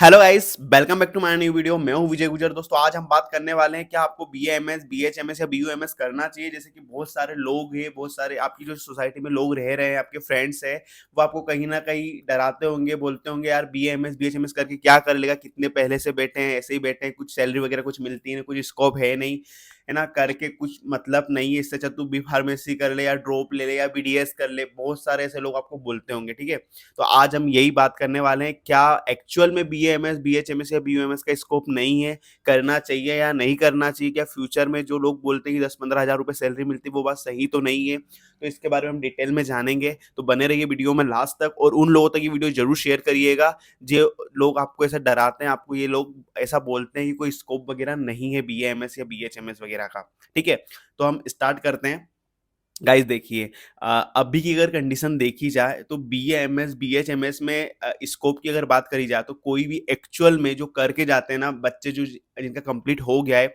Hello guys, welcome back to my new video. मैं हूं विजय गुजर। दोस्तों, आज हम बात करने वाले हैं क्या आपको बीएएमएस, बीएचएमएस या बीयूएमएस करना चाहिए। जैसे कि बहुत सारे लोग हैं, बहुत सारे आपकी जो सोसाइटी में लोग रह रहे हैं, आपके फ्रेंड्स हैं, वो आपको कहीं ना कहीं डराते होंगे, बोलते होंगे यार बीएएमएस बीएचएमएस करके क्या कर लेगा, कितने पहले से बैठे हैं, ऐसे ही बैठे हैं, कुछ सैलरी वगैरह कुछ मिलती है, कुछ स्कोप है नहीं, है ना, करके कुछ मतलब नहीं है। इससे अच्छा तू बी फार्मेसी कर ले या ड्रॉप ले ले या बीडीएस कर ले। बहुत सारे ऐसे लोग आपको बोलते होंगे, ठीक है। तो आज हम यही बात करने वाले हैं, क्या एक्चुअल में बीएएमएस बीएचएमएस या बीयूएमएस का स्कोप नहीं है, करना चाहिए या नहीं करना चाहिए। क्या फ्यूचर में जो लोग बोलते हैं कि 10-15 हज़ार रुपए सैलरी मिलती है, वो बात सही तो नहीं है। तो इसके बारे में हम डिटेल में जानेंगे, तो बने रहिए वीडियो में लास्ट तक। और उन लोगों तक ये वीडियो जरूर शेयर करिएगा जो लोग आपको ऐसा डराते हैं, आपको ये लोग ऐसा बोलते हैं कि कोई स्कोप वगैरह नहीं है बीएएमएस या बीएचएमएस वगैरह का। ठीक है, तो हम स्टार्ट करते हैं। गाइस देखिए, अभी की अगर कंडीशन देखी जाए तो बीएएमएस बीएचएमएस में स्कोप की अगर बात करी जाए तो कोई भी एक्चुअल में जो करके जाते हैं ना बच्चे, जो जिनका कंप्लीट हो गया है,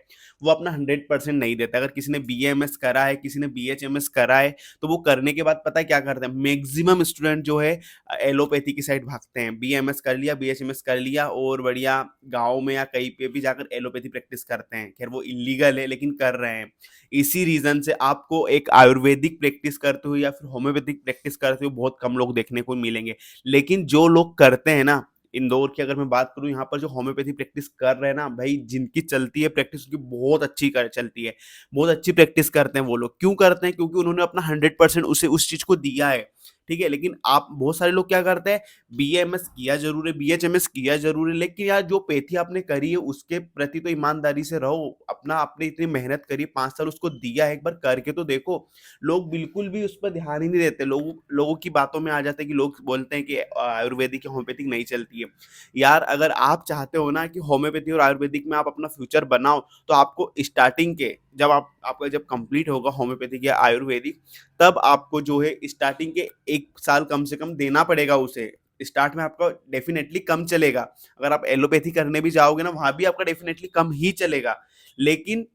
वो अपना 100% नहीं देता। अगर किसी ने बीएएमएस करा है, किसी ने बीएचएमएस करा है, तो वो करने के बाद पता है क्या करते हैं। मैक्सिमम स्टूडेंट जो है एलोपैथी की साइड भागते हैं। बीएमएस कर लिया, बीएचएमएस कर लिया और बढ़िया गाँव में या कहीं पे भी जाकर एलोपैथी प्रैक्टिस करते हैं। खैर वो इलीगल है लेकिन कर रहे हैं। इसी रीजन से आपको एक आयुर्वेदिक प्रैक्टिस करते हुए या फिर होम्योपैथिक प्रैक्टिस करते हुए बहुत कम लोग देखने को मिलेंगे। लेकिन जो लोग करते हैं ना, इंदौर की अगर मैं बात करूं, यहाँ पर जो होम्योपैथी प्रैक्टिस कर रहे हैं ना भाई, जिनकी चलती है प्रैक्टिस, उनकी बहुत अच्छी चलती है। बहुत अच्छी प्रैक्टिस करते हैं वो लोग। क्यों करते हैं? क्योंकि उन्होंने अपना 100% उसे उस चीज को दिया है। ठीक है, लेकिन आप बहुत सारे लोग क्या करते हैं, बीएमएस किया जरूर है, बीएचएमएस किया जरूर है, लेकिन यार जो पेथी आपने करी है उसके प्रति तो ईमानदारी से रहो। अपना आपने इतनी मेहनत करी, 5 साल उसको दिया है, एक बार करके तो देखो। लोग बिल्कुल भी उस पर ध्यान ही नहीं देते। लोगों की बातों में आ जाते हैं कि लोग बोलते हैं कि आयुर्वेदिक या होम्योपैथिक नहीं चलती है। यार अगर आप चाहते हो ना कि होम्योपैथी और आयुर्वेदिक में आप अपना फ्यूचर बनाओ, तो आपको स्टार्टिंग के जब आपका जब कंप्लीट होगा होम्योपैथिक या आयुर्वेदिक, तब आपको जो है स्टार्टिंग के 1 साल कम से कम देना पड़ेगा उसे। स्टार्ट में आपका डेफिनेटली कम चलेगा। अगर आप एलोपैथी करने भी जाओगे ना, वहां भी आपका डेफिनेटली कम ही चलेगा। लेकिन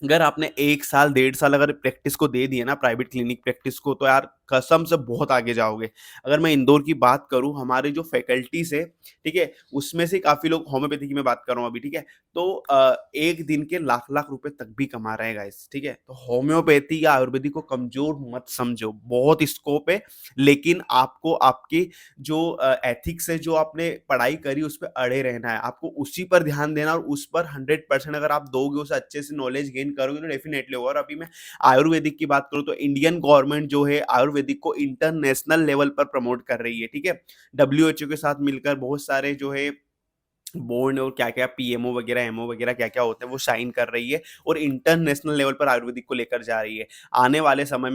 अगर आपने 1 साल 1.5 साल अगर प्रैक्टिस को दे दिया ना, प्राइवेट क्लिनिक प्रैक्टिस को, तो यार कसम से बहुत आगे जाओगे। अगर मैं इंदौर की बात करूं, हमारे जो फैकल्टीज है, ठीक है, उसमें से काफी लोग होम्योपैथी की मैं बात कर रहा हूं अभी, ठीक है। तो एक दिन के लाख लाख रुपए तक भी कमा रहे हैं गाइस, ठीक है। तो होम्योपैथी या आयुर्वेदिक को कमजोर मत समझो, बहुत स्कोप है। लेकिन आपको आपकी जो एथिक्स है, जो आपने पढ़ाई करी, उस पर अड़े रहना है। आपको उसी पर ध्यान देना और उस पर 100% अगर आप दोगे, उसे अच्छे से नॉलेज गेन करोगे, तो डेफिनेटली होगा। और अभी मैं आयुर्वेदिक की बात करूं तो इंडियन गवर्नमेंट जो है आयुर्वेदिक को इंटरनेशनल लेवल पर प्रमोट कर रही है, ठीक है। डब्ल्यूएचओ के साथ मिलकर बहुत सारे जो है बोर्ड और क्या क्या पीएमओ वगैरह एमओ वगैरह क्या क्या होते हैं, वो साइन कर रही है और इंटरनेशनल लेवल पर आयुर्वेदिक को लेकर जा रही है। आने वाले समय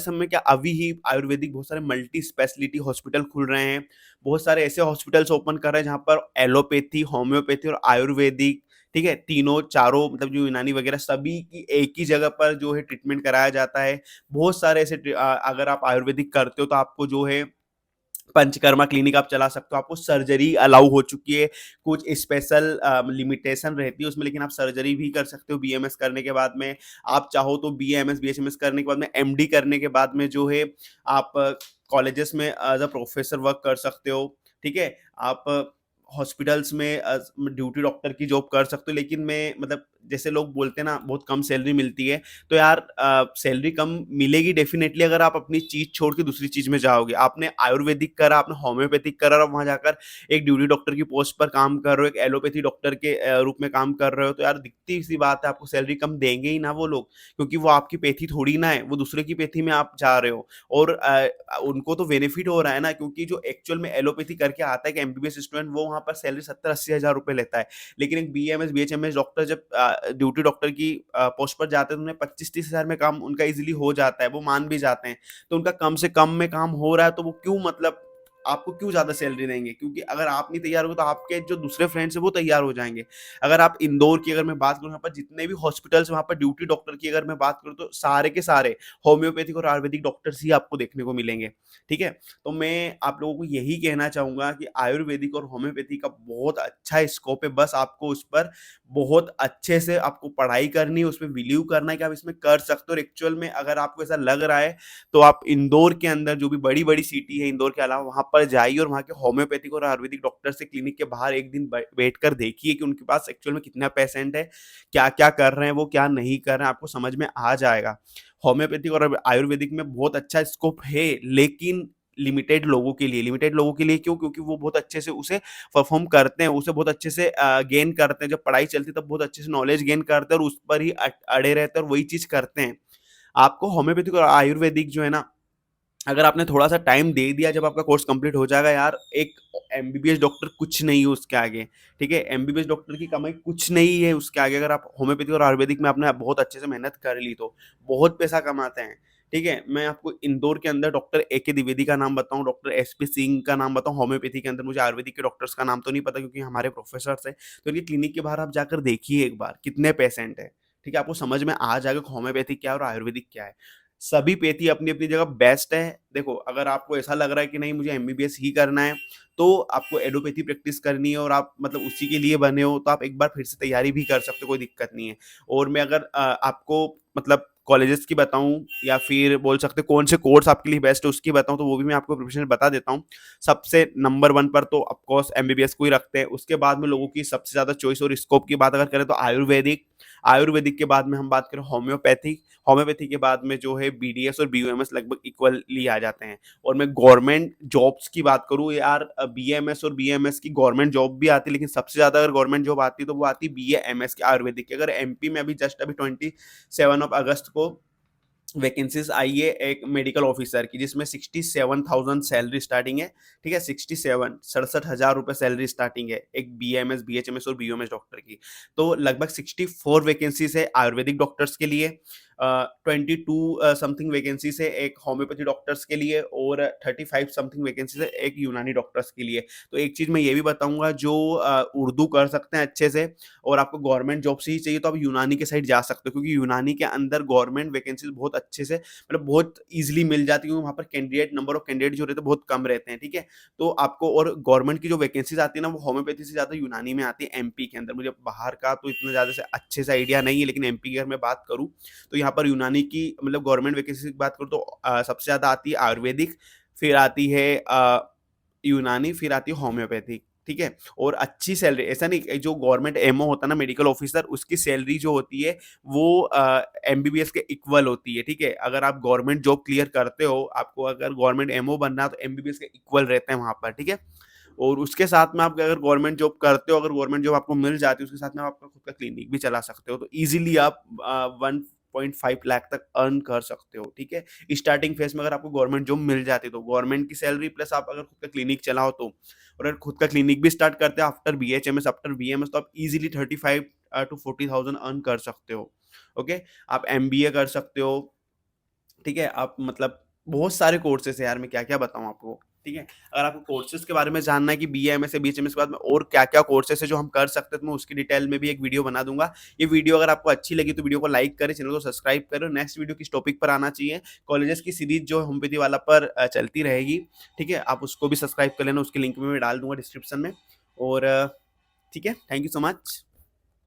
में क्या, अभी ही आयुर्वेदिक बहुत सारे मल्टी स्पेशलिटी हॉस्पिटल खुल रहे हैं। बहुत सारे ऐसे हॉस्पिटल्स ओपन कर रहे हैं जहाँ पर एलोपैथी, होम्योपैथी और आयुर्वेदिक, ठीक है, तीनों चारों मतलब जो यूनानी वगैरह सभी की एक ही जगह पर जो है ट्रीटमेंट कराया जाता है। बहुत सारे ऐसे अगर आप आयुर्वेदिक करते हो तो आपको जो है पंचकर्मा क्लिनिक आप चला सकते हो। आपको सर्जरी अलाउ हो चुकी है। कुछ स्पेशल लिमिटेशन रहती है उसमें, लेकिन आप सर्जरी भी कर सकते हो बीएमएस करने के बाद में। आप चाहो तो बीएमएस बीएचएमएस करने के बाद में, एमडी करने के बाद में जो है आप कॉलेजेस में एज अ प्रोफेसर वर्क कर सकते हो, ठीक है। आप हॉस्पिटल्स में ड्यूटी डॉक्टर की जॉब कर सकते हो। लेकिन मैं मतलब जैसे लोग बोलते हैं ना बहुत कम सैलरी मिलती है, तो यार सैलरी कम मिलेगी डेफिनेटली अगर आप अपनी चीज छोड़ के दूसरी चीज में जाओगे। आपने आयुर्वेदिक करा, आपने होम्योपैथिक करा और वहां जाकर एक ड्यूटी डॉक्टर की पोस्ट पर काम कर रहे हो, एक एलोपैथी डॉक्टर के रूप में काम कर रहे हो, तो यार दिखती सी बात है आपको सैलरी कम देंगे ही ना वो लोग। क्योंकि वो आपकी पेथी थोड़ी ना है, वो दूसरे की पेथी में आप जा रहे हो। और उनको तो बेनिफिट हो रहा है ना, क्योंकि जो एक्चुअल में एलोपैथी करके आता है कि एमबीबीएस स्टूडेंट, वो वहां पर सैलरी 70-80 हज़ार रुपए लेता है। लेकिन एक बीएमएस बीएचएमएस डॉक्टर जब ड्यूटी डॉक्टर की पोस्ट पर जाते हैं, तो उन्हें 25-30 हज़ार में काम उनका इजीली हो जाता है, वो मान भी जाते हैं। तो उनका कम से कम में काम हो रहा है, तो वो क्यों मतलब आपको क्यों ज्यादा सैलरी देंगे? क्योंकि अगर आप नहीं तैयार हो तो आपके जो दूसरे फ्रेंड्स हैं वो तैयार हो जाएंगे। अगर आप इंदौर की अगर मैं बात करूँ, यहाँ पर जितने भी हॉस्पिटल्स वहाँ पर ड्यूटी डॉक्टर की अगर मैं बात करूँ, तो सारे के सारे होम्योपैथिक और आयुर्वेदिक डॉक्टर्स ही आपको देखने को मिलेंगे, ठीक है। तो मैं आप लोगों को यही कहना चाहूंगा कि आयुर्वेदिक और होम्योपैथी का बहुत अच्छा स्कोप है। बस आपको उस पर बहुत अच्छे से आपको पढ़ाई करनी है, उसमें बिलीव करना है कि आप इसमें कर सकते हो। और एक्चुअल में अगर आपको ऐसा लग रहा है, तो आप इंदौर के अंदर जो भी बड़ी बड़ी सिटी है इंदौर के अलावा, वहां पर जाइए और वहाँ के होम्योपैथिक और आयुर्वेदिक डॉक्टर से क्लिनिक के बाहर एक दिन बैठ कर देखिए कि उनके पास एक्चुअल में कितना पेशेंट है, क्या-क्या कर रहे हैं, वो क्या नहीं कर रहे हैं, आपको समझ में आ जाएगा। होम्योपैथिक और आयुर्वेदिक में बहुत अच्छा स्कोप है, लेकिन लिमिटेड लोगों के लिए क्यों? क्योंकि वो बहुत अच्छे से उसे परफ़ॉर्म करते हैं, उसे बहुत अच्छे से गेन करते हैं। जब पढ़ाई चलती है तब बहुत अच्छे से नॉलेज गेन करते हैं और उस पर ही अड़े रहते हैं और वही चीज़ करते हैं। आपको होम्योपैथिक और आयुर्वेदिक जो है ना, अगर आपने थोड़ा-सा टाइम दे दिया, जब आपका कोर्स कंप्लीट हो जाएगा यार, एक एमबीबीएस डॉक्टर कुछ नहीं है उसके आगे, ठीक है? एमबीबीएस डॉक्टर की कमाई कुछ नहीं है उसके आगे, अगर आप होम्योपैथिक और आयुर्वेदिक में आपने बहुत अच्छे से मेहनत कर ली तो, बहुत पैसा कमाते हैं, ठीक है? मैं आपको इंदौर के अंदर डॉक्टर एके द्विवेदी का नाम बताऊँ, डॉक्टर एसपी सिंह का नाम बताऊँ, होम्योपैथी के अंदर मुझे आयुर्वेदिक के डॉक्टर्स का नाम तो नहीं पता क्योंकि हमारे प्रोफ़ेसर्स हैं, तो इनके क्लिनिक के बाहर आप जाकर देखिए एक बार, कितने पेशेंट हैं, ठीक है? आपको समझ में आ जाएगा कि होम्योपैथिक क्या है और आयुर्वेदिक क्या है। सभी पेथी अपनी-अपनी जगह बेस्ट है। देखो, अगर आपको ऐसा लग रहा है कि नहीं मुझे एमबीबीएस ही करना है, तो आपको एलोपैथी प्रैक्टिस करनी है और आप मतलब उसी के लिए बने हो, तो आप एक बार फिर से तैयारी भी कर सकते हो, कोई दिक्कत नहीं है। और मैं अगर आपको मतलब कॉलेजेस की बताऊँ या फिर बोल सकते हो कौन से कोर्स आपके लिए बेस्ट है उसकी बताऊँ, तो वो भी मैं आपको प्रोफेशनल बता देता हूँ। सबसे नंबर 1 पर तो ऑफ कोर्स एमबीबीएस को ही रखते हैं। उसके बाद में लोगों की सबसे ज़्यादा चॉइस और स्कोप की बात अगर करें तो आयुर्वेदिक, आयुर्वेदिक के बाद में हम बात करें होम्योपैथी, होम्योपैथी के बाद में जो है बीडीएस और बीयूएमएस लगभग इक्वली आ जाते हैं। और मैं गवर्नमेंट जॉब्स की बात करूँ यार, बीएमएस और बीएमएस की गवर्नमेंट जॉब भी आती है, लेकिन सबसे ज़्यादा अगर गवर्नमेंट जॉब आती है तो वो आती है बीएएमएस की आयुर्वेदिक की। अगर एमपी में अभी जस्ट अभी 27 ऑफ अगस्त को वैकेंसीज आई है एक मेडिकल ऑफिसर की, जिसमें 67,000 सैलरी स्टार्टिंग है, ठीक है? 67 ₹67,000 सैलरी स्टार्टिंग है एक बीएमएस, बीएचएमएस और बीयूएमएस डॉक्टर की। तो लगभग 64 वैकेंसीज है आयुर्वेदिक डॉक्टर्स के लिए, 22 समथिंग वैकेंसीज है एक होम्योपैथी डॉक्टर्स के लिए और 35 समथिंग वैकेंसीज है एक यूनानी डॉक्टर्स के लिए। तो एक चीज़ मैं ये भी बताऊँगा, जो उर्दू कर सकते हैं अच्छे से और आपको गवर्नमेंट जॉब्स ही चाहिए, तो आप यूनानी के साइड जा सकते हो, क्योंकि यूनानी के अंदर गवर्नमेंट वैकेंसीज बहुत अच्छे से मतलब बहुत ईज़िली मिल जाती है, क्योंकि वहाँ पर नंबर ऑफ कैंडिडेट जो रहते हैं बहुत कम रहते हैं, ठीक है? तो आपको और गवर्नमेंट की जो वैकेंसीज आती है ना, वो होम्योपैथी से ज़्यादा यूनानी में आती है एमपी के अंदर। मुझे बाहर का तो इतना ज़्यादा से अच्छे से आइडिया नहीं है, लेकिन एमपी की अगर मैं बात करूँ, तो यहाँ पर यूनानी की मतलब गवर्नमेंट वैकेंसी की बात करूँ तो सबसे ज़्यादा आती है आयुर्वेदिक, फिर आती है यूनानी, फिर आती है होम्योपैथिक, ठीक है? और अच्छी सैलरी, ऐसा नहीं जो गवर्नमेंट एमओ होता है ना मेडिकल ऑफिसर, उसकी सैलरी जो होती है वो एमबीबीएस के इक्वल होती है, ठीक है? अगर आप गवर्नमेंट जॉब क्लियर करते हो, आपको अगर गवर्नमेंट एमओ बनना है तो एमबीबीएस के इक्वल रहते हैं वहाँ पर, ठीक है? और उसके साथ में आप अगर गवर्नमेंट जॉब करते हो, अगर गवर्नमेंट जॉब आपको मिल जाती है, उसके साथ में आप अपना खुद का क्लिनिक भी चला सकते हो, तो ईज़िली आप 1.5 लाख तक अर्न कर सकते हो, ठीक है? स्टार्टिंग फेज़ में अगर आपको गवर्नमेंट जॉब मिल जाती है, तो गवर्नमेंट की सैलरी प्लस आप अगर खुद का क्लिनिक चलाओ तो, और अगर खुद का क्लिनिक भी स्टार्ट करते हैं आफ्टर बीएचएमएस, आफ्टर बीएमएस, तो आप ईज़िली 35 टू 40,000 अर्न कर सकते हो, ओके? आप एमबीए कर सकते हो, ठीक है? आप मतलब बहुत सारे कोर्सेज़ हैं यार, मैं क्या-क्या बताऊँ आपको, ठीक है? अगर आपको कोर्सेज़ के बारे में जानना है कि बीएएमएस या बीएचएमएस के बाद में और क्या-क्या कोर्सेज़ हैं जो हम कर सकते हैं, तो मैं उसकी डिटेल में भी एक वीडियो बना दूँगा। ये वीडियो अगर आपको अच्छी लगी तो वीडियो को लाइक करें, चैनल को सब्सक्राइब करें और नेक्स्ट वीडियो किस टॉपिक पर आना चाहिए, कॉलेजेस की सीरीज़ जो होम्योपैथी वाला पर चलती रहेगी, ठीक है? आप उसको भी सब्सक्राइब कर लेना, उसकी लिंक भी मैं डाल दूँगा डिस्क्रिप्शन में और ठीक है? Thank you so much.